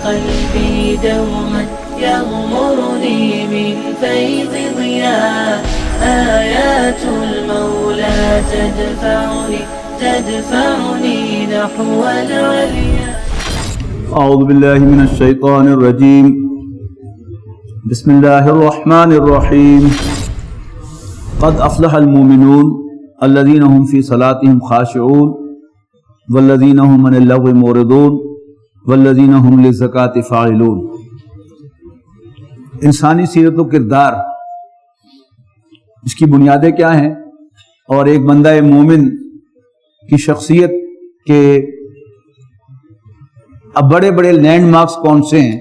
قلبي دوما يغمرني من فيض ضياء آيات المولى تدفعني نحو العليا. اعوذ باللہ من الشیطان الرجیم. بسم اللہ الرحمن الرحیم. قد افلح المؤمنون الذین هم فی صلاتهم خاشعون والذین هم عن اللغو معرضون والذین هم للزکاة فاعلون. انسانی سیرت و کردار، اس کی بنیادیں کیا ہیں، اور ایک بندہ مومن کی شخصیت کے اب بڑے بڑے لینڈ مارکس کون سے ہیں،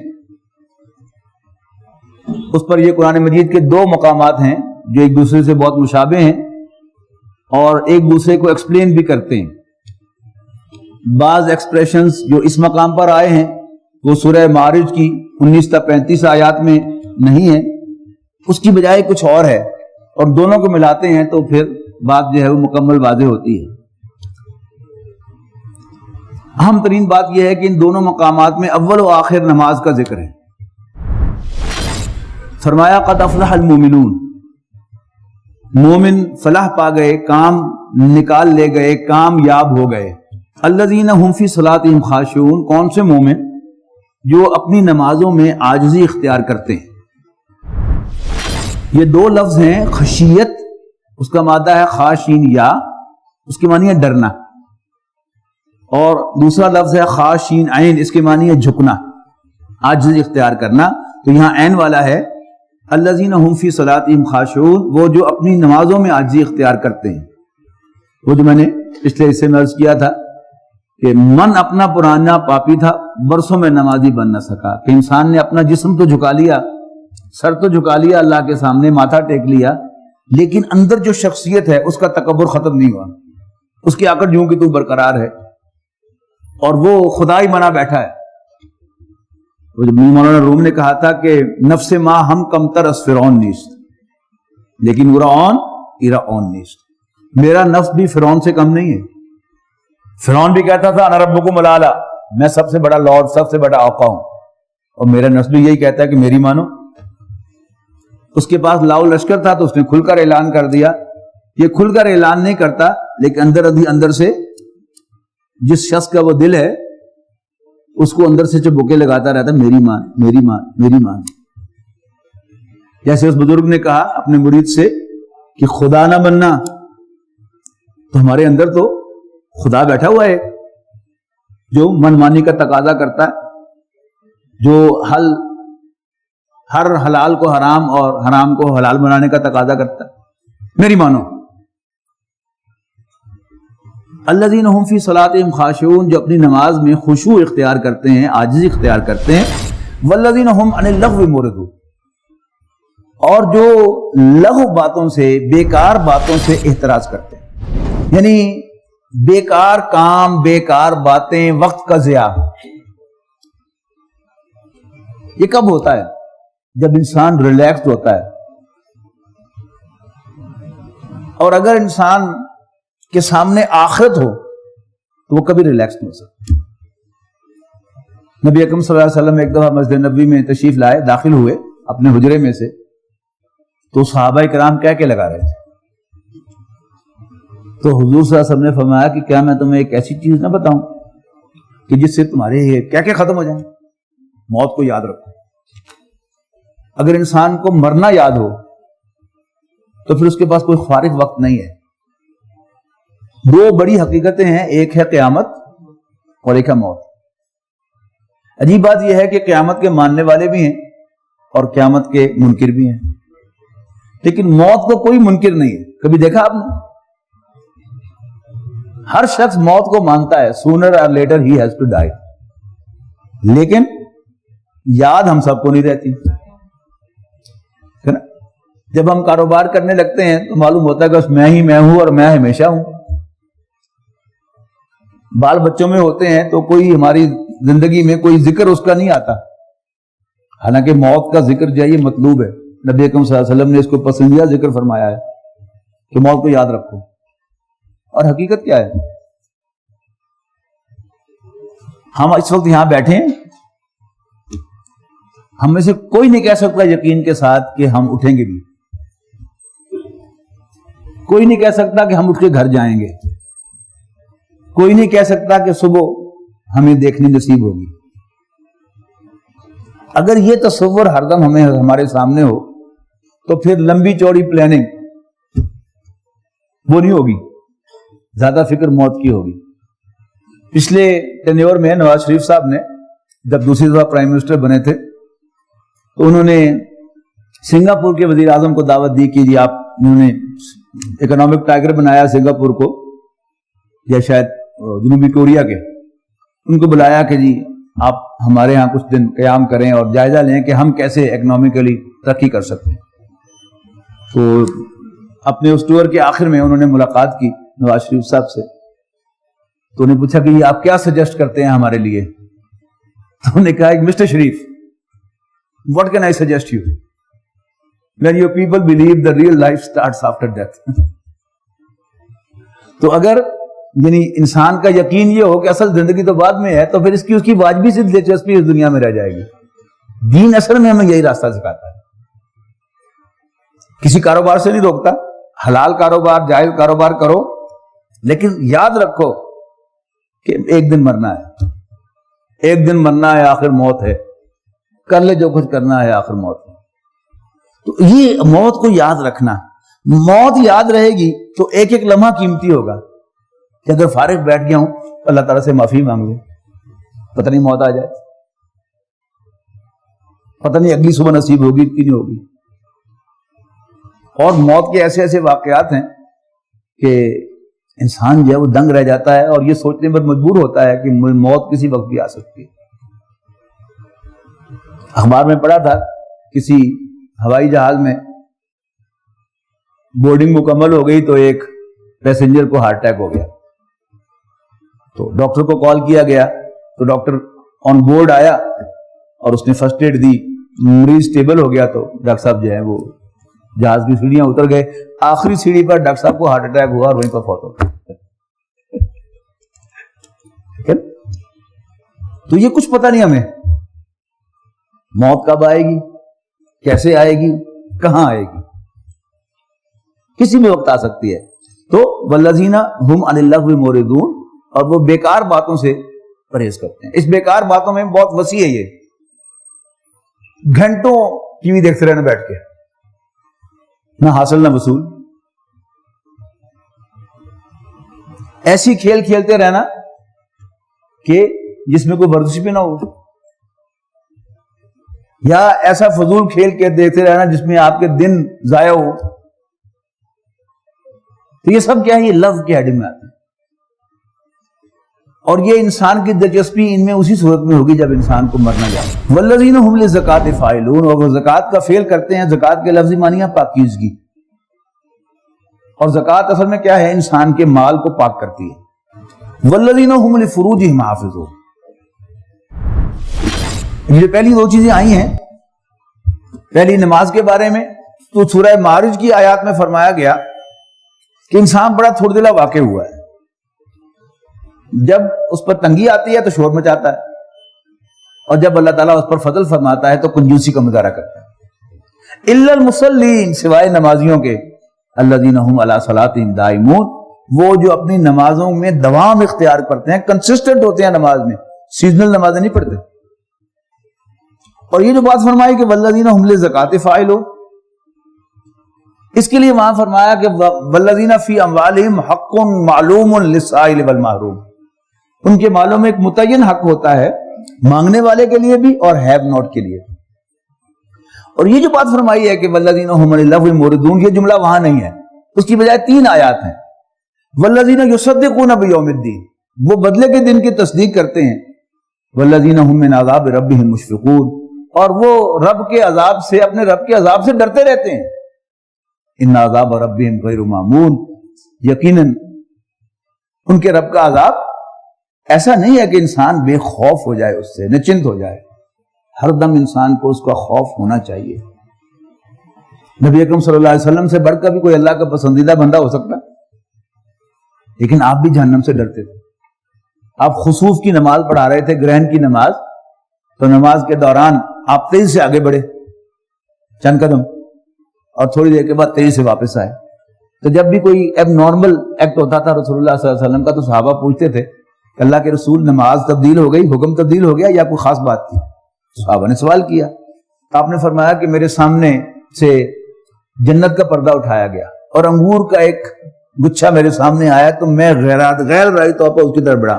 اس پر یہ قرآن مجید کے دو مقامات ہیں جو ایک دوسرے سے بہت مشابہ ہیں اور ایک دوسرے کو ایکسپلین بھی کرتے ہیں. بعض ایکسپریشنز جو اس مقام پر آئے ہیں وہ سورہ معارج کی 19 تا 35 آیات میں نہیں ہے، اس کی بجائے کچھ اور ہے، اور دونوں کو ملاتے ہیں تو پھر بات جو ہے وہ مکمل واضح ہوتی ہے. اہم ترین بات یہ ہے کہ ان دونوں مقامات میں اول و آخر نماز کا ذکر ہے. فرمایا قد افلح المؤمنون، مومن فلاح پا گئے، کام نکال لے گئے، کامیاب ہو گئے. الذین هم فی صلاتهم خاشعون، کون سے مومن؟ جو اپنی نمازوں میں عاجزی اختیار کرتے ہیں. یہ دو لفظ ہیں، خشیت اس کا مادہ ہے خاشین یا، اس کی معنی ہے ڈرنا، اور دوسرا لفظ ہے خاشین عین، اس کے معنی ہے جھکنا، عاجزی اختیار کرنا. تو یہاں عین والا ہے الذین هم فی صلاتهم خاشعون، وہ جو اپنی نمازوں میں عاجزی اختیار کرتے ہیں. وہ جو میں نے پچھلے حصے میں عرض کیا تھا کہ من اپنا پرانا پاپی تھا، برسوں میں نمازی بن نہ سکا، کہ انسان نے اپنا جسم تو جھکا لیا، سر تو جھکا لیا اللہ کے سامنے، ماتھا ٹیک لیا، لیکن اندر جو شخصیت ہے اس کا تکبر ختم نہیں ہوا، اس کی آکڑ یوں کی تو برقرار ہے، اور وہ خدا ہی بنا بیٹھا ہے. مولانا روم نے کہا تھا کہ نفس ما ہم کمتر از فرعون نیست لیکن ایرا نیست. میرا نفس بھی فرعون سے کم نہیں ہے. فرعون بھی کہتا تھا انا ربکم الاعلی، میں سب سے بڑا لارڈ، سب سے بڑا آقا ہوں، اور میرا نفس بھی یہی کہتا ہے کہ میری مانو. اس کے پاس لاؤ لشکر تھا تو اس نے کھل کر اعلان کر دیا. یہ کھل کر اعلان نہیں کرتا، لیکن اندر سے جس شخص کا وہ دل ہے اس کو اندر سے چبوکے لگاتا رہتا، میری مان میری مان میری مان. جیسے اس بزرگ نے کہا اپنے مرید سے کہ خدا نہ بننا، تو ہمارے اندر تو خدا بیٹھا ہوا ہے جو منمانی کا تقاضا کرتا ہے، جو ہر حلال کو حرام اور حرام کو حلال بنانے کا تقاضا کرتا ہے. میری مانو. الذین هم فی صلاتهم خاشعون، جو اپنی نماز میں خشوع اختیار کرتے ہیں، عاجزی اختیار کرتے ہیں. والذین هم عن اللغو معرضون، اور جو لغو باتوں سے، بیکار باتوں سے احتراز کرتے ہیں. یعنی بیکار کام، بیکار باتیں، وقت کا ضیاع. یہ کب ہوتا ہے؟ جب انسان ریلیکسڈ ہوتا ہے. اور اگر انسان کے سامنے آخرت ہو تو وہ کبھی ریلیکس نہیں ہو سکتا. نبی اکرم صلی اللہ علیہ وسلم ایک دفعہ مسجد نبوی میں تشریف لائے، داخل ہوئے اپنے حجرے میں سے، تو صحابہ کرام کہہ کے لگا رہے تھے. تو حضور صلی اللہ علیہ وسلم نے فرمایا کہ کیا میں تمہیں ایک ایسی چیز نہ بتاؤں کہ جس سے تمہارے کیا کیا ختم ہو جائیں؟ موت کو یاد رکھو. اگر انسان کو مرنا یاد ہو تو پھر اس کے پاس کوئی فارغ وقت نہیں ہے. دو بڑی حقیقتیں ہیں، ایک ہے قیامت اور ایک ہے موت. عجیب بات یہ ہے کہ قیامت کے ماننے والے بھی ہیں اور قیامت کے منکر بھی ہیں، لیکن موت کو کوئی منکر نہیں ہے. کبھی دیکھا آپ نے؟ ہر شخص موت کو مانتا ہے، sooner or later he has to die، لیکن یاد ہم سب کو نہیں رہتی. جب ہم کاروبار کرنے لگتے ہیں تو معلوم ہوتا ہے کہ میں ہی میں ہوں اور میں ہمیشہ ہوں. بال بچوں میں ہوتے ہیں تو کوئی ہماری زندگی میں کوئی ذکر اس کا نہیں آتا، حالانکہ موت کا ذکر جو ہے یہ مطلوب ہے. نبی اکرم صلی اللہ علیہ وسلم نے اس کو پسندیدہ ذکر فرمایا ہے کہ موت کو یاد رکھو. اور حقیقت کیا ہے؟ ہم اس وقت یہاں بیٹھے ہیں ہم میں سے کوئی نہیں کہہ سکتا یقین کے ساتھ کہ ہم اٹھیں گے بھی. کوئی نہیں کہہ سکتا کہ ہم اٹھ کے گھر جائیں گے. کوئی نہیں کہہ سکتا کہ صبح ہمیں دیکھنی نصیب ہوگی. اگر یہ تصور ہر دم ہمیں ہمارے سامنے ہو تو پھر لمبی چوڑی پلاننگ وہ نہیں ہوگی, زیادہ فکر موت کی ہوگی. پچھلے ٹینیور میں نواز شریف صاحب نے جب دوسری دفعہ پرائم منسٹر بنے تھے تو انہوں نے سنگاپور کے وزیر اعظم کو دعوت دی کہ جی آپ, انہوں نے اکنامک ٹائگر بنایا سنگاپور کو, یا شاید جنوبی کوریا کے, ان کو بلایا کہ جی آپ ہمارے ہاں کچھ دن قیام کریں اور جائزہ لیں کہ ہم کیسے اکنامیکلی ترقی کر سکتے ہیں. تو اپنے اس ٹور کے آخر میں انہوں نے ملاقات کی نواز شریف صاحب سے, تو انہیں پوچھا کہ یہ آپ کیا سجیسٹ کرتے ہیں ہمارے لیے. تو انہوں نے کہا mister Sharif, what can I suggest you? When your people believe the real life starts after death. تو اگر یعنی انسان کا یقین یہ ہو کہ اصل زندگی تو بعد میں ہے, تو پھر اس کی واجبی سی دلچسپی اس دنیا میں رہ جائے گی. دین اصل میں ہمیں یہی راستہ سکھاتا ہے. کسی کاروبار سے نہیں روکتا, حلال کاروبار جائز کاروبار کرو, لیکن یاد رکھو کہ ایک دن مرنا ہے, ایک دن مرنا ہے, آخر موت ہے. کر لے جو کچھ کرنا ہے, آخر موت ہے. تو یہ موت کو یاد رکھنا, موت یاد رہے گی تو ایک ایک لمحہ قیمتی ہوگا. کہ اگر فارغ بیٹھ گیا ہوں تو اللہ تعالیٰ سے معافی مانگ لوں, پتہ نہیں موت آ جائے, پتہ نہیں اگلی صبح نصیب ہوگی کہ نہیں ہوگی. اور موت کے ایسے ایسے واقعات ہیں کہ انسان جو ہے وہ دنگ رہ جاتا ہے اور یہ سوچنے پر مجبور ہوتا ہے کہ موت کسی وقت بھی آ سکتی ہے. اخبار میں پڑھا تھا کسی ہوائی جہاز میں بورڈنگ مکمل ہو گئی تو ایک پیسنجر کو ہارٹ اٹیک ہو گیا. تو ڈاکٹر کو کال کیا گیا, تو ڈاکٹر آن بورڈ آیا اور اس نے فرسٹ ایڈ دی. مریض اسٹیبل ہو گیا تو ڈاکٹر صاحب جو ہے وہ جہاز کی سیڑھیاں اتر گئے. آخری سیڑھی پر ڈاکٹر صاحب کو ہارٹ اٹیک ہوا اور وہیں پر فوت ہو گیا. تو یہ کچھ پتہ نہیں ہمیں موت کب آئے گی, کیسے آئے گی, کہاں آئے گی, کسی بھی وقت آ سکتی ہے. تو والذین هم عن اللغو معرضون, اور وہ بیکار باتوں سے پرہیز کرتے ہیں. اس بیکار باتوں میں بہت وسیع ہے. یہ گھنٹوں ٹی وی دیکھتے رہنا بیٹھ کے, نہ حاصل نہ وصول. ایسی کھیل کھیلتے رہنا کہ جس میں کوئی ورزش بھی نہ ہو, یا ایسا فضول کھیل کے دیکھتے رہنا جس میں آپ کے دن ضائع ہو. تو یہ سب کیا ہے, یہ لفظ کی ہیڈنگ میں آتا ہے. اور یہ انسان کی دلچسپی ان میں اسی صورت میں ہوگی جب انسان کو مرنا جائے. والذین هم للزکاۃ فاعلون, اور وہ زکوٰۃ کا فعل کرتے ہیں. زکوٰۃ کے لفظی معنی ہے پاکیزگی, اور زکوٰۃ اصل میں کیا ہے, انسان کے مال کو پاک کرتی ہے. والذین هم لفروجهم حافظون, یہ پہلی دو چیزیں آئی ہیں پہلی نماز کے بارے میں. تو سورہ معارج کی آیات میں فرمایا گیا کہ انسان بڑا تھوڑ دلا واقع ہوا ہے. جب اس پر تنگی آتی ہے تو شور مچاتا ہے, اور جب اللہ تعالیٰ اس پر فضل فرماتا ہے تو کنجوسی کا مظاہرہ کرتا ہے. الا المصلین, سوائے نمازیوں کے. الذین هم علی صلاتہم دائمون, وہ جو اپنی نمازوں میں دوام اختیار کرتے ہیں, کنسسٹنٹ ہوتے ہیں نماز میں, سیزنل نمازیں نہیں پڑھتے. اور یہ جو بات فرمائی کہ والذین هم للزکاۃ فاعلون, اس کے لیے وہاں فرمایا کہ والذین فی اموالہم حق معلوم للسائل والمحروم, ان کے مالوں میں ایک متعین حق ہوتا ہے, مانگنے والے کے لیے بھی اور ہیو ناٹ کے لیے. اور یہ جو بات فرمائی ہے کہ والذین هم عن اللغو معرضون, یہ جملہ وہاں نہیں ہے, اس کی بجائے 3 آیات ہیں. والذین یصدقون بیوم الدین, وہ بدلے کے دن کی تصدیق کرتے ہیں. والذین هم من عذاب ربهم مشفقون, اور وہ رب کے عذاب سے, اپنے رب کے عذاب سے ڈرتے رہتے ہیں. ان عذاب ربهم غیر مامون, یقیناً ان کے رب کا عذاب ایسا نہیں ہے کہ انسان بے خوف ہو جائے, اس سے نچنت ہو جائے. ہر دم انسان کو اس کا خوف ہونا چاہیے. نبی اکرم صلی اللہ علیہ وسلم سے بڑھ کر بھی کوئی اللہ کا پسندیدہ بندہ ہو سکتا, لیکن آپ بھی جہنم سے ڈرتے تھے. آپ خسوف کی نماز پڑھا رہے تھے, گرہن کی نماز, تو نماز کے دوران آپ تیزی سے آگے بڑھے چند قدم اور تھوڑی دیر کے بعد تیزی سے واپس آئے. تو جب بھی کوئی ایب نارمل ایکٹ ہوتا تھا رسول اللہ صلی اللہ علیہ وسلم کا تو صحابہ پوچھتے تھے کہ اللہ کے رسول نماز تبدیل ہو گئی, حکم تبدیل ہو گیا یا کوئی خاص بات تھی؟ صحابہ نے سوال کیا. آپ نے فرمایا کہ میرے سامنے سے جنت کا پردہ اٹھایا گیا اور انگور کا ایک گچھا میرے سامنے آیا تو میں غیر رائی طور پر اس کی طرف بڑھا,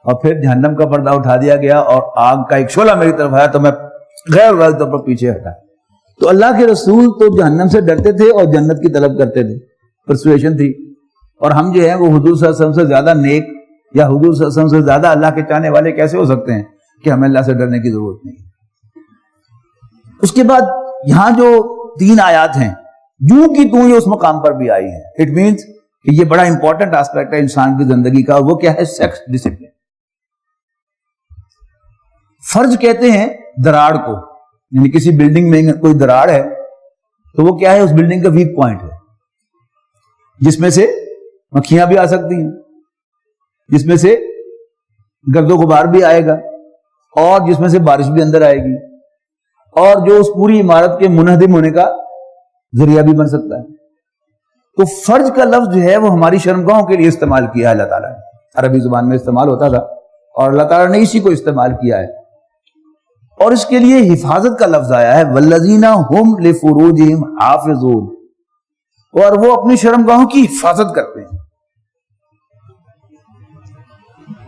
اور پھر جہنم کا پردہ اٹھا دیا گیا اور آگ کا ایک شعلہ میری طرف آیا تو میں غیر رائی طور پر پیچھے ہٹا. تو اللہ کے رسول تو جہنم سے ڈرتے تھے اور جنت کی طلب کرتے تھے, پرسویشن تھی. اور ہم جو ہیں وہ حضور صلی اللہ علیہ وسلم سے زیادہ نیک یا حضور صلی اللہ علیہ وسلم سے زیادہ اللہ کے چاہنے والے کیسے ہو سکتے ہیں کہ ہمیں اللہ سے ڈرنے کی ضرورت نہیں. اس کے بعد یہاں جو 3 آیات ہیں یوں کی توں یہ اس مقام پر بھی آئی ہیں. اٹ مینس کہ یہ بڑا امپورٹنٹ آسپیکٹ ہے انسان کی زندگی کا, اور وہ کیا ہے؟ Sex discipline. فرض کہتے ہیں دراڑ کو, یعنی کسی بلڈنگ میں کوئی دراڑ ہے تو وہ کیا ہے؟ اس بلڈنگ کا ویک پوائنٹ ہے, جس میں سے مکھیاں بھی آ سکتی ہیں, جس میں سے گرد و غبار بھی آئے گا, اور جس میں سے بارش بھی اندر آئے گی, اور جو اس پوری عمارت کے منہدم ہونے کا ذریعہ بھی بن سکتا ہے. تو فرض کا لفظ جو ہے وہ ہماری شرمگاہوں کے لیے استعمال کیا ہے اللہ تعالیٰ نے, عربی زبان میں استعمال ہوتا تھا اور اللہ تعالیٰ نے اسی کو استعمال کیا ہے. اور اس کے لیے حفاظت کا لفظ آیا ہے والذین هم لفروجہم حافظون, اور وہ اپنی شرمگاہوں کی حفاظت کرتے ہیں.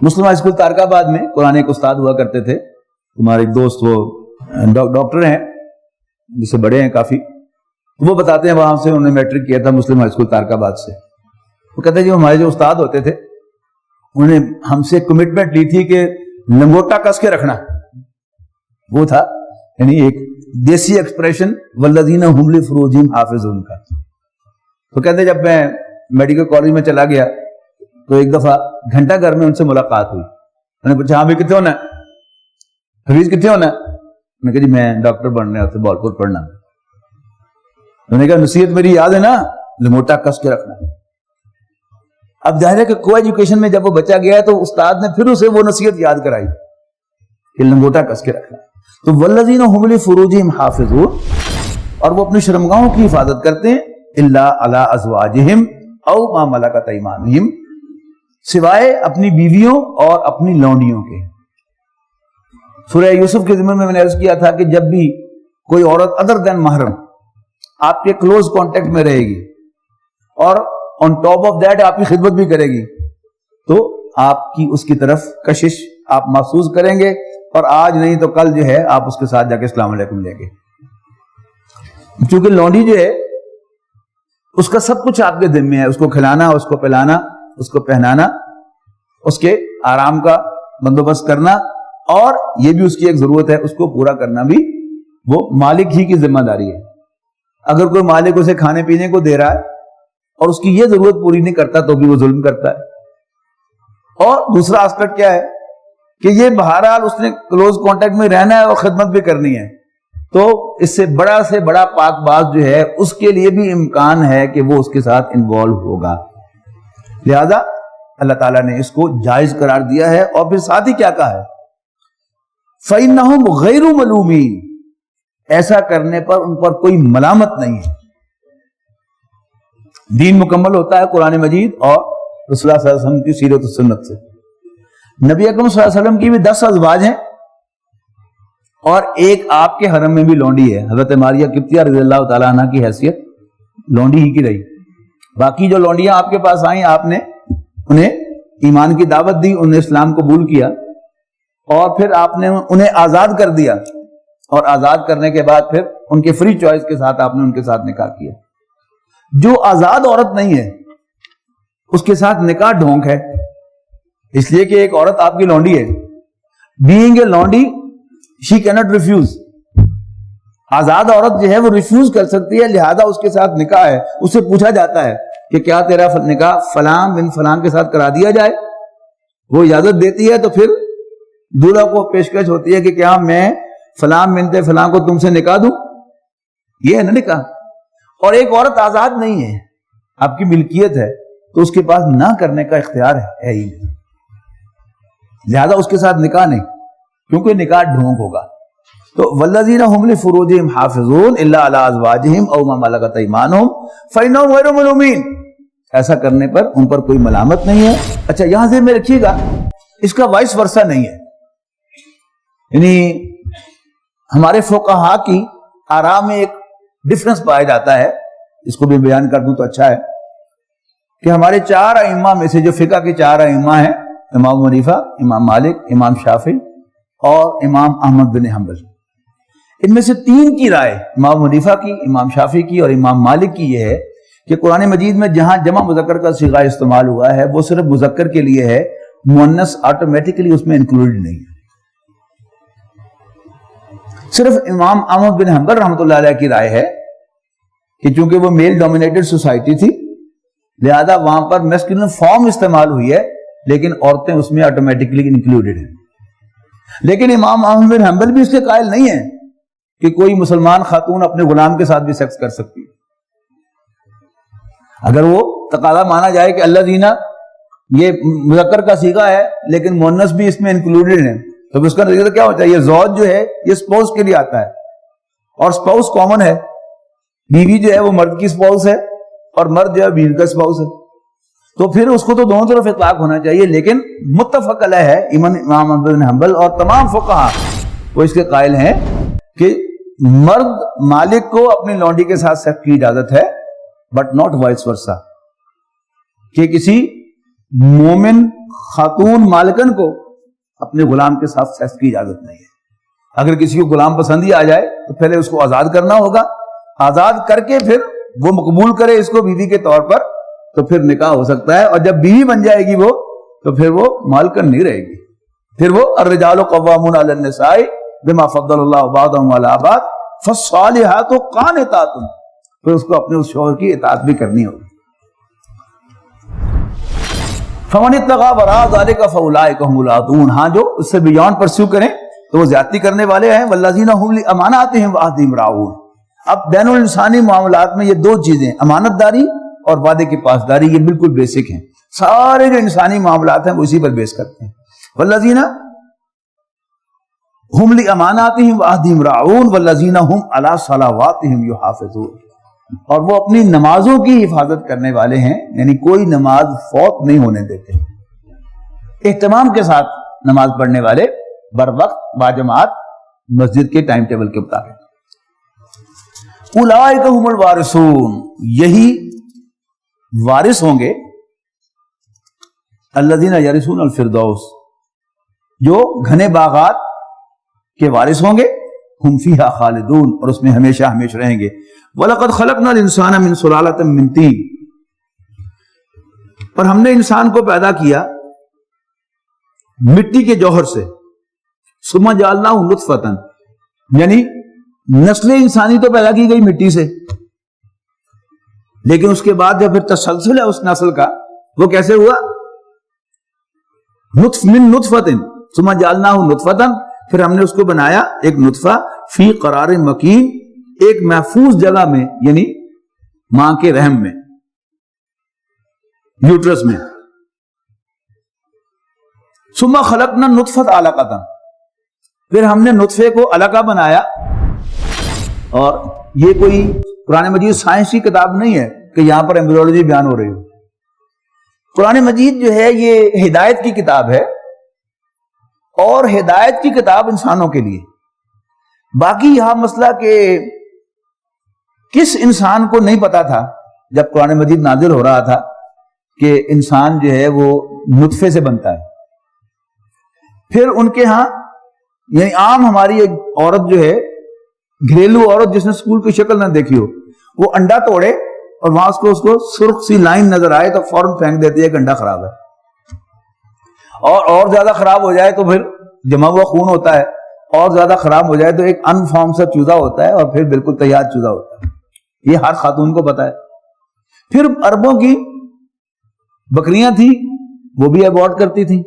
مسلم ہائی اسکول تارک آباد میں قرآن ایک استاد ہوا کرتے تھے, ہمارے دوست وہ ڈاکٹر ہیں جس سے بڑے ہیں کافی, وہ بتاتے ہیں وہاں سے انہوں نے میٹرک کیا تھا مسلم ہائی اسکول تارک آباد سے. وہ کہتے ہیں جو ہمارے جو استاد ہوتے تھے انہوں نے ہم سے کمٹمنٹ لی تھی کہ لنگوٹا کس کے رکھنا, وہ تھا یعنی ایک دیسی ایکسپریشن والذین هم لفروجہم حافظون کا. تو کہتے ہیں جب میں میڈیکل کالج میں چلا گیا تو ایک دفعہ گھنٹہ گھر میں ان سے ملاقات ہوئی. میں نے پوچھا ہاں بھی کتنے ہونا ہے, حفیظ کتنے ہونا ہے؟ میں نے کہا جی میں ڈاکٹر بننا ہے, بہت پڑھنا. میں نے کہا نصیحت میری یاد ہے نا, لنگوٹا کس کے رکھنا. اب ظاہر ہے کہ کو ایجوکیشن میں جب وہ بچہ گیا تو استاد نے پھر اسے وہ نصیحت یاد کرائی کہ لنگوٹا کس کے رکھنا. تو والذین هم لفروجہم حافظون, اور وہ اپنی شرمگاہوں کی حفاظت کرتے ہیں, الا علی ازواجہم او ما ملکت ایمانہم, سوائے اپنی بیویوں اور اپنی لونڈیوں کے. سورہ یوسف کے ضمن میں نے عرض کیا تھا کہ جب بھی کوئی عورت ادر دین محرم آپ کے کلوز کانٹیکٹ میں رہے گی اور آن ٹاپ آف دیٹ آپ کی خدمت بھی کرے گی تو آپ کی اس کی طرف کشش آپ محسوس کریں گے, اور آج نہیں تو کل جو ہے آپ اس کے ساتھ جا کے السلام علیکم لیں گے. چونکہ لونڈی جو ہے اس کا سب کچھ آپ کے ذمہ ہے, اس کو کھلانا, اس کو پلانا, اس کو پہنانا, اس کے آرام کا بندوبست کرنا, اور یہ بھی اس کی ایک ضرورت ہے, اس کو پورا کرنا بھی وہ مالک ہی کی ذمہ داری ہے. اگر کوئی مالک اسے کھانے پینے کو دے رہا ہے اور اس کی یہ ضرورت پوری نہیں کرتا تو بھی وہ ظلم کرتا ہے. اور دوسرا آسپیکٹ کیا ہے کہ یہ بہرحال اس نے کلوز کانٹیکٹ میں رہنا ہے اور خدمت بھی کرنی ہے, تو اس سے بڑا پاک باز جو ہے اس کے لیے بھی امکان ہے کہ وہ اس کے ساتھ انوالو ہوگا. لہذا اللہ تعالیٰ نے اس کو جائز قرار دیا ہے, اور پھر ساتھ ہی کیا کہا ہے فَإِنَّهُمْ غَيْرُ مَلُومِينَ, ایسا کرنے پر ان پر کوئی ملامت نہیں ہے. دین مکمل ہوتا ہے قرآن مجید اور رسول اللہ صلی اللہ علیہ وسلم کی سیرت و سنت سے. نبی اکرم صلی اللہ علیہ وسلم کی بھی 10 ازواج ہیں, اور ایک آپ کے حرم میں بھی لونڈی ہے, حضرت ماریہ قبطیہ رضی اللہ تعالیٰ عنہ کی حیثیت لونڈی ہی کی رہی. باقی جو لونڈیاں آپ کے پاس آئیں آپ نے انہیں ایمان کی دعوت دی, انہیں اسلام قبول کیا, اور پھر آپ نے انہیں آزاد کر دیا, اور آزاد کرنے کے بعد پھر ان کے فری چوائس کے ساتھ آپ نے ان کے ساتھ نکاح کیا. جو آزاد عورت نہیں ہے اس کے ساتھ نکاح ڈھونک ہے, اس لیے کہ ایک عورت آپ کی لونڈی ہے, بینگ اے لونڈی شی کینٹ ریفیوز. آزاد عورت جو ہے وہ ریفیوز کر سکتی ہے, لہذا اس کے ساتھ نکاح ہے. اس سے پوچھا جاتا ہے کہ کیا تیرا نکاح فلاں بن فلاں کے ساتھ کرا دیا جائے, وہ اجازت دیتی ہے تو پھر دولہا کو پیشکش ہوتی ہے کہ کیا میں فلاں بنت فلاں کو تم سے نکاح دوں, یہ ہے نا نکاح. اور ایک عورت آزاد نہیں ہے, آپ کی ملکیت ہے, تو اس کے پاس نہ کرنے کا اختیار ہے ہی نہیں, لہذا اس کے ساتھ نکاح نہیں, کیونکہ نکاح ڈھونگ ہوگا. تو والذین هم لفروجہم حافظون الا علی ازواجہم او ما ملکت ایمانہم فانہم غیر ملومین. ایسا کرنے پر ان پر کوئی ملامت نہیں ہے. اچھا یہاں سے میں رکھیے گا اس کا وائس ورثہ نہیں ہے. یعنی ہمارے فقہا کی آراء میں ایک ڈفرنس پایا جاتا ہے, اس کو بھی بیان کر دوں تو اچھا ہے کہ ہمارے 4 ائمہ میں سے جو فقہ کے 4 ائمہ ہیں, امام ابو حنیفہ, امام مالک, امام شافعی اور امام احمد بن حنبل, ان میں سے 3 کی رائے, امام ابو حنیفہ کی, امام شافعی کی اور امام مالک کی یہ ہے کہ قرآن مجید میں جہاں جمع مذکر کا صیغہ استعمال ہوا ہے وہ صرف مذکر کے لیے ہے, مؤنث آٹومیٹکلی اس میں انکلوڈ نہیں ہے. صرف امام احمد بن حنبل رحمۃ اللہ علیہ کی رائے ہے کہ چونکہ وہ میل ڈومینیٹڈ سوسائٹی تھی لہذا وہاں پر میسکولین فارم استعمال ہوئی ہے لیکن عورتیں اس میں آٹومیٹکلی انکلوڈیڈ ہیں. لیکن امام احمد بن حنبل بھی اس کے قائل نہیں ہیں کہ کوئی مسلمان خاتون اپنے غلام کے ساتھ بھی سیکس کر سکتی ہے. اگر وہ تقاضا مانا جائے کہ اللہ دینا یہ مذکر کا صیغہ ہے لیکن مؤنث بھی اس میں انکلوڈیڈ ہے تو اس کا نتیجہ کیا ہوتا ہے؟ یہ زوج جو ہے یہ سپاؤس کے لیے آتا ہے اور سپاؤس کامن ہے. بیوی جو ہے وہ مرد کی سپاؤس ہے اور مرد جو ہے بیوی کا سپاؤس ہے, تو پھر اس کو تو دونوں طرف اطلاق ہونا چاہیے. لیکن متفق علیہ ہے امام احمد بن حنبل اور تمام فقہا وہ اس کے قائل ہیں کہ مرد مالک کو اپنی لونڈی کے ساتھ سیکس کی اجازت ہے بٹ ناٹ وائس ورسا, کہ کسی مومن خاتون مالکن کو اپنے غلام کے ساتھ سیکس کی اجازت نہیں ہے. اگر کسی کو غلام پسند ہی آ جائے تو پہلے اس کو آزاد کرنا ہوگا, آزاد کر کے پھر وہ مقبول کرے اس کو بیوی کے طور پر تو پھر نکاح ہو سکتا ہے. اور جب بیوی بن جائے گی وہ تو پھر وہ مالکن نہیں رہے گی, پھر وہ الرجال قوامون علی النساء بما فضل اللہ بعضهم علی بعض فالصالحات قانتات, پھر اس کو اپنے اس شوہر کی اطاعت بھی کرنی ہوگی. فمن اتقى وراء ذلك فاولئک هم العادون, ہاں جو اس سے بیان پرسیو کریں تو وہ زیادتی کرنے والے ہیں. والذین هم لاماناتهم وعهدهم راعون. اب بین الانسانی معاملات میں یہ 2 چیزیں امانت داری اور وعدے کی پاسداری یہ بالکل بیسک ہیں. سارے جو انسانی معاملات ہیں وہ اسی پر بیس کرتے ہیں. والذین هم لاماناتهم وعهدهم راعون والذین هم علی صلواتهم یحافظون, اور وہ اپنی نمازوں کی حفاظت کرنے والے ہیں, یعنی کوئی نماز فوت نہیں ہونے دیتے, اہتمام کے ساتھ نماز پڑھنے والے, بر وقت باجماعت مسجد کے ٹائم ٹیبل کے مطابق. اولئک هم الوارثون, یہی وارث ہوں گے, الذین یرثون الفردوس, جو گھنے باغات کے وارث ہوں گے, ہم فیہا خالدون, اور اس میں ہمیشہ ہمیشہ رہیں گے. وَلَقَدْ خَلَقْنَا الْإِنسَانَ مِنْ سُلَالَةٍ مِّن طِينٍ, پر ہم نے انسان کو پیدا کیا مٹی کے جوہر سے. ثُمَّ جَعَلْنَاهُ نُطْفَةً, یعنی نسل انسانی تو پیدا کی گئی مٹی سے, لیکن اس کے بعد جو پھر تسلسل ہے اس نسل کا وہ کیسے ہوا؟ من نطفۃ ثم جعلناہ نطفۃ, پھر ہم نے اس کو بنایا ایک نطفہ, فی قرار مکین, ایک محفوظ جگہ میں, یعنی ماں کے رحم میں, یوٹرس میں. ثم خلقنا النطفۃ علقۃ, پھر ہم نے نطفے کو علقہ بنایا. اور یہ کوئی قرآن مجید سائنس کی کتاب نہیں ہے کہ یہاں پر ایمبریولوجی بیان ہو رہی ہو. قرآن مجید جو ہے یہ ہدایت کی کتاب ہے, اور ہدایت کی کتاب انسانوں کے لیے. باقی یہاں مسئلہ کہ کس انسان کو نہیں پتا تھا جب قرآن مجید نازل ہو رہا تھا کہ انسان جو ہے وہ نطفے سے بنتا ہے. پھر ان کے ہاں یعنی عام ہماری ایک عورت جو ہے, گھریلو عورت جس نے اسکول کی شکل نہ دیکھی ہو, وہ انڈا توڑے اور وہاں اس کو سرخ سی لائن نظر آئے تو فوراً پھینک دیتی ہے کہ انڈا خراب ہے. اور زیادہ خراب ہو جائے تو پھر جمع ہوا خون ہوتا ہے, اور زیادہ خراب ہو جائے تو ایک انفارم سا چوزا ہوتا ہے, اور پھر بالکل تیار چوزا ہوتا ہے. یہ ہر خاتون کو پتا ہے. پھر عربوں کی بکریاں تھیں وہ بھی ابورٹ کرتی تھیں,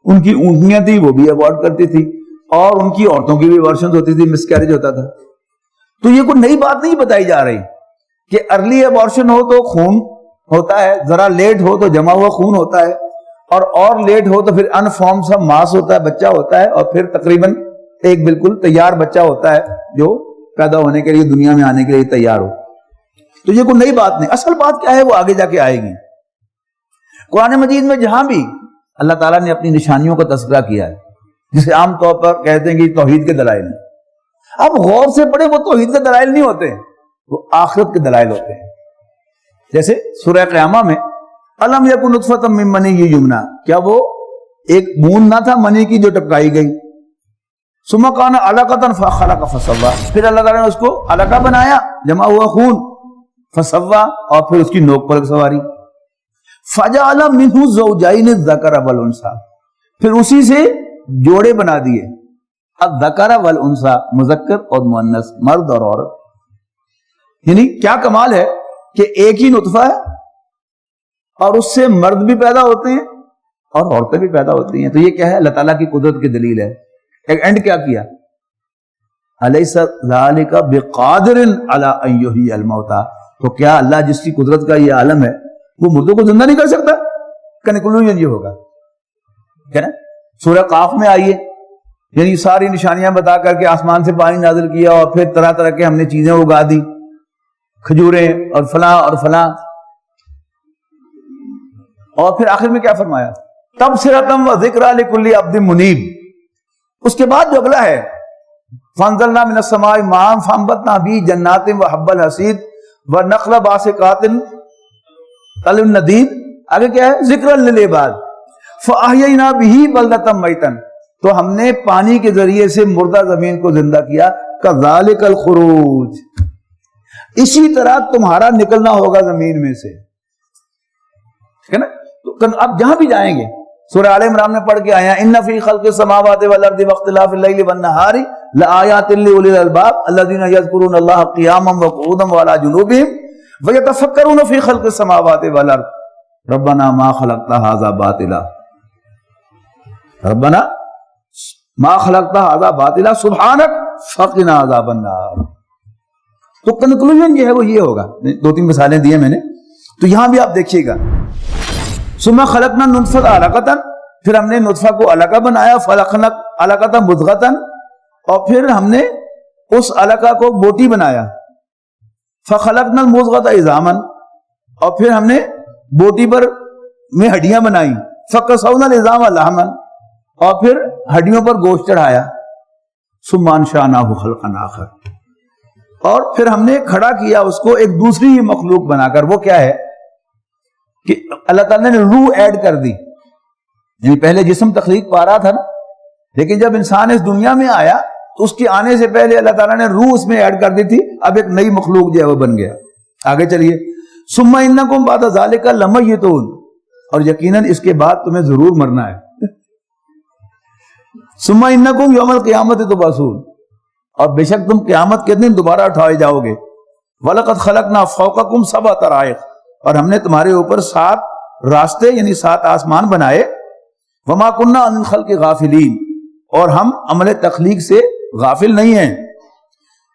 ان کی اونٹنیاں تھیں وہ بھی ابورٹ کرتی تھیں, اور ان کی عورتوں کی بھی ورشن ہوتی تھی, مس کیریج ہوتا تھا. تو یہ کوئی نئی بات نہیں بتائی جا رہی کہ ارلی ابورشن ہو تو خون ہوتا ہے, ذرا لیٹ ہو تو جمع ہوا خون ہوتا ہے, اور لیٹ ہو تو پھر انفارم سا ماس ہوتا ہے, بچہ ہوتا ہے, اور پھر تقریباً ایک بالکل تیار بچہ ہوتا ہے جو پیدا ہونے کے لیے دنیا میں آنے کے لیے تیار ہو. تو یہ کوئی نئی بات نہیں. اصل بات کیا ہے وہ آگے جا کے آئے گی. قرآن مجید میں جہاں بھی اللہ تعالیٰ نے اپنی نشانیوں کا تذکرہ کیا ہے, جسے عام طور پر کہتے ہیں کہ توحید کے دلائل ہیں, اب غور سے پڑھے وہ توحید کے دلائل نہیں ہوتے, وہ آخرت کے دلائل ہوتے ہیں. جیسے سورہ قیامہ میں الم یکن نطفۃ من منی یمنا, کیا وہ ایک بوند نہ تھا منی کی جو ٹپکائی گئی, ثم کان علقۃ فخلق فسوی, پھر اللہ تعالیٰ نے اس کو علقہ بنایا, جمع ہوا خون, فسوی, اور پھر اس کی نوک پر سواری, فجعل منہ الزوجین الذکر والانثی, پھر اسی سے جوڑے بنا دیے, الذکر والانثی, مذکر اور مؤنث, مرد اور عورت. یعنی کیا کمال ہے کہ ایک ہی نطفہ ہے اور اس سے مرد بھی پیدا ہوتے ہیں اور عورتیں بھی پیدا ہوتی ہیں. تو یہ کیا ہے؟ اللہ تعالیٰ کی قدرت کی دلیل ہے. ایک اینڈ کیا کیا, الیس ذالک بقادر علی ان یحیی الموتى, تو کیا اللہ جس کی قدرت کا یہ عالم ہے وہ مردوں کو زندہ نہیں کر سکتا؟ کنکلوژن یہ ہوگا کیا نا. سورہ قاف میں آئیے, یعنی ساری نشانیاں بتا کر کے آسمان سے پانی نازل کیا اور پھر طرح طرح کے ہم نے چیزیں اگا دی, کھجوریں اور فلاں اور فلاں, اور پھر آخر میں کیا فرمایا, تبصرۃ و ذکریٰ لکل عبد منیب. اس کے بعد جو اگلا ہے فانزلنا من السماء ماء فانبتنا به جنات وحب الحصید ونخل باسقات طلع الندید, آگے کیا ہے, ذکرا للعباد فاحیینا به بلدۃ میتا, تو ہم نے پانی کے ذریعے سے مردہ زمین کو زندہ کیا, کذالک الخروج, اسی طرح تمہارا نکلنا ہوگا زمین میں سے, ٹھیک ہے نا. تو اب جہاں بھی جائیں گے سورہ آل عمران میں پڑھ کے آیا, ان فی خلق السماوات والارض واختلاف الليل والنہار لآیات لأولی الالباب الذین یذکرون اللہ قیاما وقعودا وعلی جنوبہم ویتفکرون فی خلق السماوات والارض ربنا ما خلقت ھذا باطلا, ربنا ما خلقت ھذا باطلا سبحانک فقنا عذاب النار. تو کنکلوژن جو ہے وہ یہ ہوگا, دو تین مثالیں دی ہیں میں نے, تو یہاں بھی آپ دیکھیے گا. ثم خلقنا النطفۃ علقۃ, پھر ہم نے نطفہ کو علقہ بنایا, فخلقنا علقۃ مضغۃ, اور پھر ہم نے اس علقہ کو بوٹی بنایا, فخلقنا المضغۃ عظاما, اور پھر ہم نے بوٹی پر میں ہڈیاں بنائی, فکسونا العظام لحما, اور پھر ہڈیوں پر گوشت چڑھایا, ثم انشأناہ خلقا آخر, اور پھر ہم نے کھڑا کیا اس کو ایک دوسری مخلوق بنا کر. وہ کیا ہے کہ اللہ تعالیٰ نے روح ایڈ کر دی, یعنی پہلے جسم تخلیق پا رہا تھا نا, لیکن جب انسان اس دنیا میں آیا تو اس کے آنے سے پہلے اللہ تعالیٰ نے روح اس میں ایڈ کر دی تھی, اب ایک نئی مخلوق جو ہے وہ بن گیا. آگے چلیے, ثم انکم بعد ذلک لمیتون, اور یقیناً اس کے بعد تمہیں ضرور مرنا ہے. ثم انکم یوم القیامت تبعثون, اور بے شک تم قیامت کے دن دوبارہ اٹھائے جاؤ گے. وَلَقَدْ خَلَقْنَا فَوْقَكُمْ سَبْعَ طَرَائِقَ, اور ہم نے تمہارے اوپر 7 راستے یعنی 7 آسمان بنائے. وَمَا كُنَّا عَنِ الْخَلْقِ غَافِلِينَ, اور ہم عمل تخلیق سے غافل نہیں ہیں.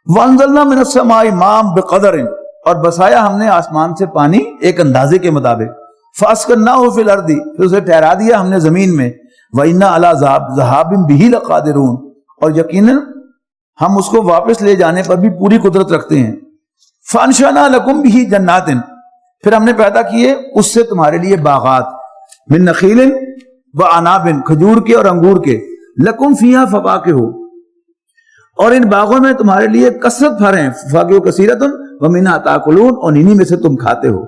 وَأَنزَلْنَا مِنَ السَّمَاءِ مَاءً بِقَدَرٍ, اور بسایا ہم نے آسمان سے پانی ایک اندازے کے مطابق. فَأَسْكَنَّاهُ فِي الْأَرْضِ, پھر اسے ٹھہرا دیا ہم نے زمین میں. وَإِنَّا عَلَىٰ ذَهَابٍ بِهِ لَقَادِرُونَ, اور یقیناً ہم اس کو واپس لے جانے پر بھی پوری قدرت رکھتے ہیں. فَأَنشَأْنَا لَكُمْ بِهِ جَنَّاتٍ, پھر ہم نے پیدا کیے اس سے تمہارے لیے باغات. من نخیل وعناب, کھجور کے اور انگور کے. لکم فیہا فواکہ, اور ان باغوں میں تمہارے لیے کثرت پھل ہیں. فواکہ کثیرۃ ومنھا تاکلون, اور انہی میں سے تم کھاتے ہو.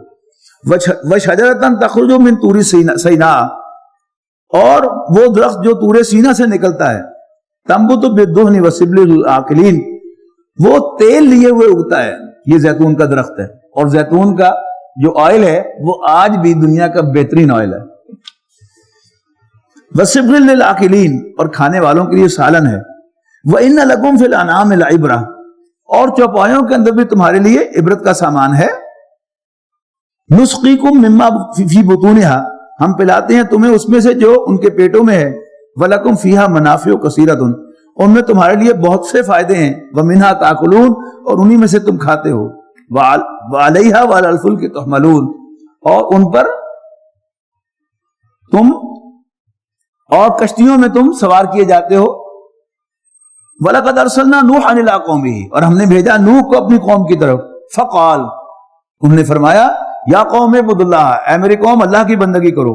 وشجرۃ تخرج من طور سیناء, اور وہ درخت جو طور سینہ سے نکلتا ہے. تنبت بالدہن وسبل للعاقلین, وہ تیل لیے ہوئے اگتا ہے. یہ زیتون کا درخت ہے, اور زیتون کا جو آئل ہے وہ آج بھی دنیا کا بہترین آئل ہے. وسبل للعاقلین, اور کھانے والوں کے لیے سالن ہے. وَإِنَّ لَكُمْ فِي الْأَنْعَامِ لَعِبْرَةً, اور چوپایوں کے اندر بھی تمہارے لیے عبرت کا سامان ہے. نُسْقِيكُم مِّمَّا فِي بُطُونِهَا, ہم پلاتے ہیں تمہیں اس میں سے جو ان کے پیٹوں میں ہے. وَلَكُمْ فِيهَا مَنَافِعُ كَثِيرَةٌ, ان میں تمہارے لیے بہت سے فائدے ہیں. وَمِنْهَا تَأْكُلُونَ, اور انہی میں سے تم کھاتے ہو. وَعَلَيْهَا وَعَلَى الْفُلْكِ تُحْمَلُونَ, اور ان پر تم اور کشتیوں میں تم سوار کیے جاتے ہو. وَلَقَدْ أَرْسَلْنَا نُوحًا إِلَىٰ قَوْمِهِ, اور ہم نے بھیجا نوح کو اپنی قوم کی طرف. فقال, انہوں نے فرمایا, یا قوم اعبدوا اللہ, اے میری قوم اللہ کی بندگی کرو.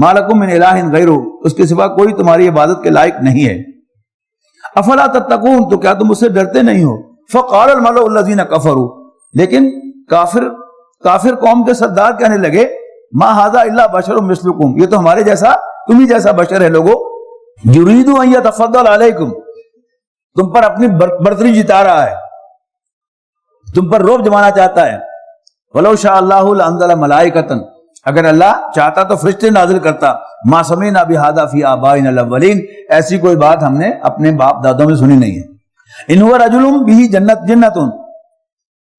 ما لکم من الہ غیرہ, اس کے سوا کوئی تمہاری عبادت کے لائق نہیں ہے. افلا تتقون, تو کیا تم اس سے ڈرتے نہیں ہو. فقال الملأ الذین کفروا, لیکن کافر قوم کے سردار کہنے لگے, ما ھذا الا بشر مثلکم, یہ تو ہمارے جیسا, تم ہی جیسا بشر ہے لوگو. یرید ان یتفضل علیکم, تم پر اپنی برتری جتا رہا ہے, تم پر رعب جمانا چاہتا ہے. ولو شاء اللہ لانزل ملائکۃ, اگر اللہ چاہتا تو فرشتے نازل کرتا. ما سمعنا بہذا فی آبائنا الاولین, ایسی کوئی بات ہم نے اپنے باپ دادوں میں سنی نہیں ہے. ان هو رجل به جنۃ,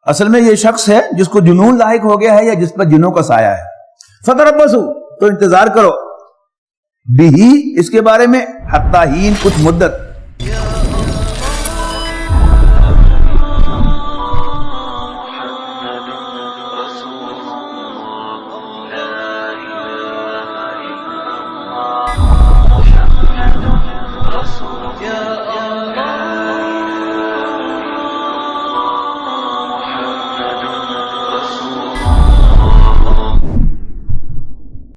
اصل میں یہ شخص ہے جس کو جنون لاحق ہو گیا ہے یا جس پر جنوں کا سایہ ہے. فتربصوا, تو انتظار کرو, بھی اس کے بارے میں, حتی حین, کچھ مدت. يا